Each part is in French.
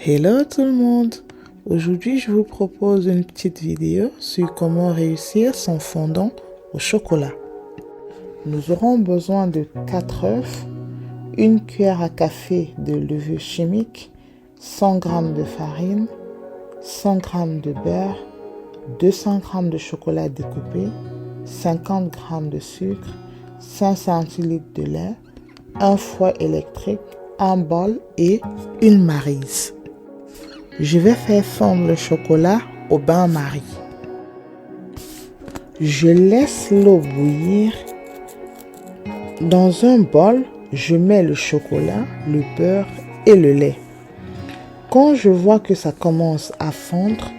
Hello tout le monde! Aujourd'hui, je vous propose une petite vidéo sur comment réussir son fondant au chocolat. Nous aurons besoin de 4 œufs, une cuillère à café de levure chimique, 100 g de farine, 100 g de beurre, 200 g de chocolat découpé, 50 g de sucre, 5 cl de lait, un fouet électrique, un bol et une maryse. Je vais faire fondre le chocolat au bain-marie. Je laisse l'eau bouillir. Dans un bol, je mets le chocolat, le beurre et le lait. Quand je vois que ça commence à fondre,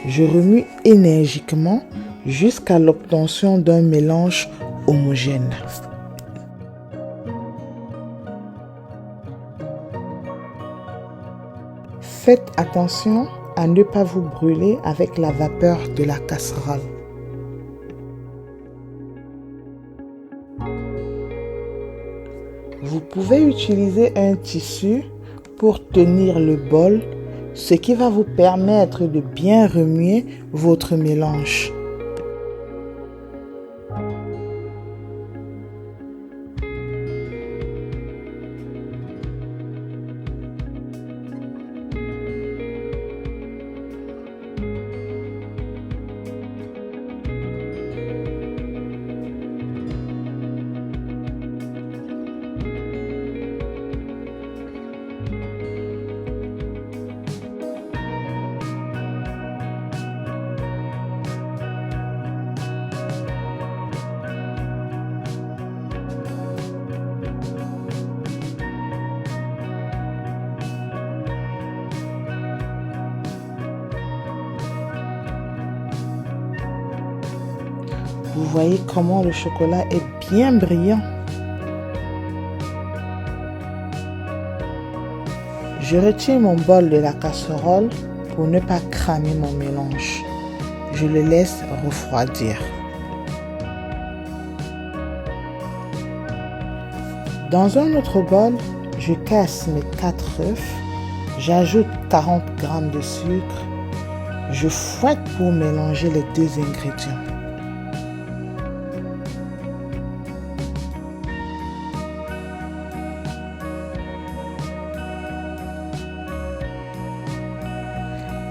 je remue énergiquement jusqu'à l'obtention d'un mélange homogène. Faites attention à ne pas vous brûler avec la vapeur de la casserole. Vous pouvez utiliser un tissu pour tenir le bol, ce qui va vous permettre de bien remuer votre mélange. Vous voyez comment le chocolat est bien brillant. Je retire mon bol de la casserole pour ne pas cramer mon mélange. Je le laisse refroidir. Dans un autre bol, je casse mes 4 œufs. J'ajoute 40 g de sucre. Je fouette pour mélanger les deux ingrédients.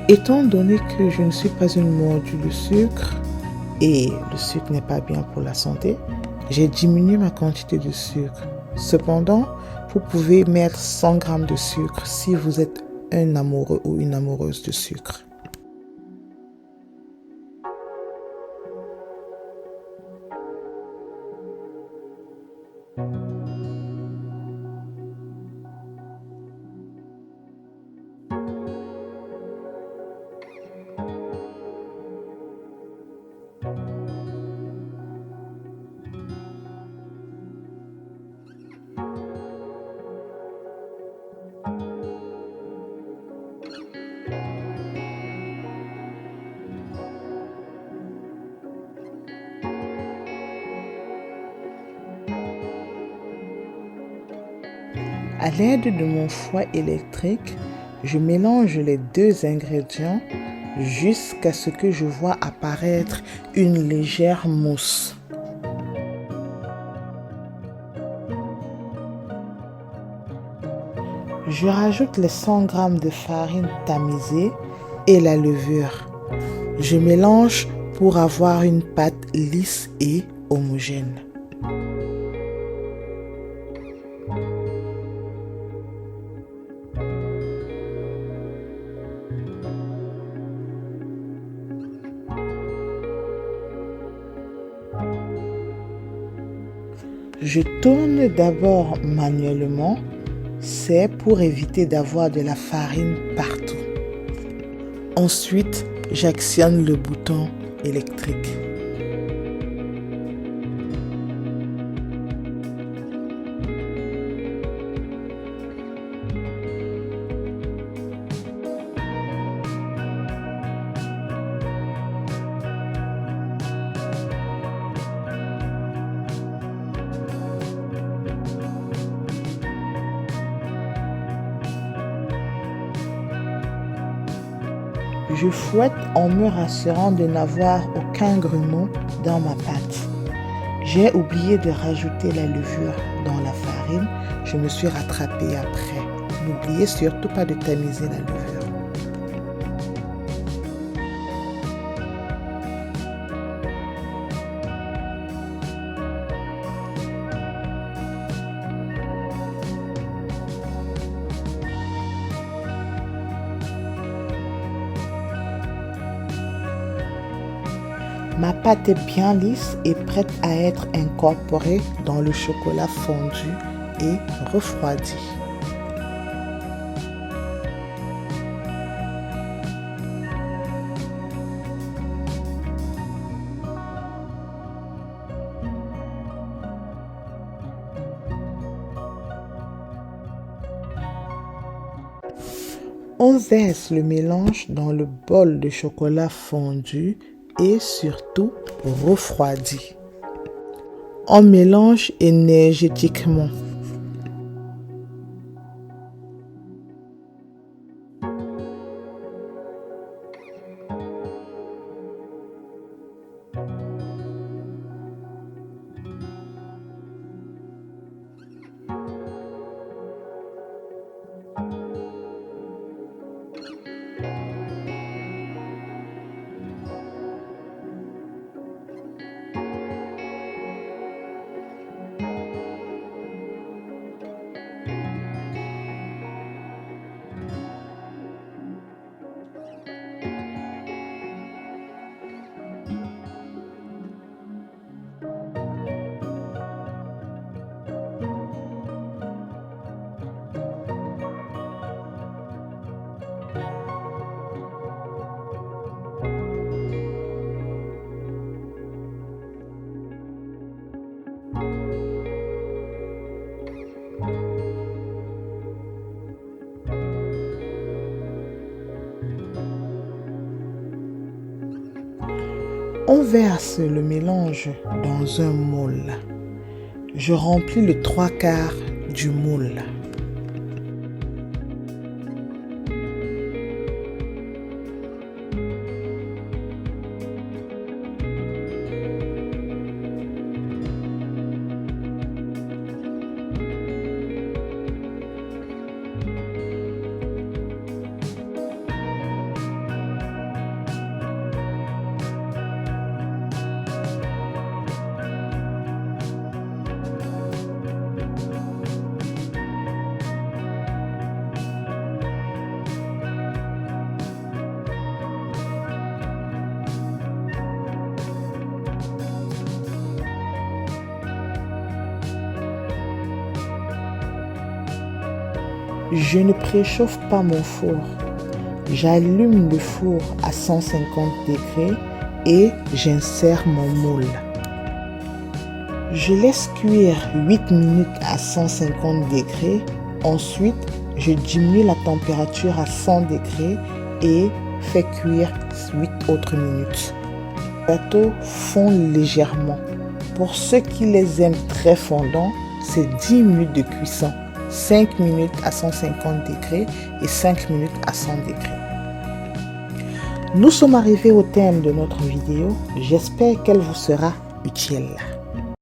Étant donné que je ne suis pas une mordue de sucre et le sucre n'est pas bien pour la santé, j'ai diminué ma quantité de sucre. Cependant, vous pouvez mettre 100 g de sucre si vous êtes un amoureux ou une amoureuse de sucre. À l'aide de mon fouet électrique, je mélange les deux ingrédients jusqu'à ce que je vois apparaître une légère mousse. Je rajoute les 100 g de farine tamisée et la levure. Je mélange pour avoir une pâte lisse et homogène. Je tourne d'abord manuellement, c'est pour éviter d'avoir de la farine partout. Ensuite, j'actionne le bouton électrique. Je fouette en me rassurant de n'avoir aucun grumeau dans ma pâte. J'ai oublié de rajouter la levure dans la farine. Je me suis rattrapée après. N'oubliez surtout pas de tamiser la levure. Ma pâte est bien lisse et prête à être incorporée dans le chocolat fondu et refroidi. On verse le mélange dans le bol de chocolat fondu et surtout refroidi. On mélange énergétiquement. On verse le mélange dans un moule. Je remplis le 3/4 du moule. Je ne préchauffe pas mon four. J'allume le four à 150 degrés et j'insère mon moule. Je laisse cuire 8 minutes à 150 degrés. Ensuite, je diminue la température à 100 degrés et fais cuire 8 autres minutes. Les gâteaux fondent légèrement. Pour ceux qui les aiment très fondants, c'est 10 minutes de cuisson. 5 minutes à 150 degrés et 5 minutes à 100 degrés. Nous sommes arrivés au terme de notre vidéo. J'espère qu'elle vous sera utile.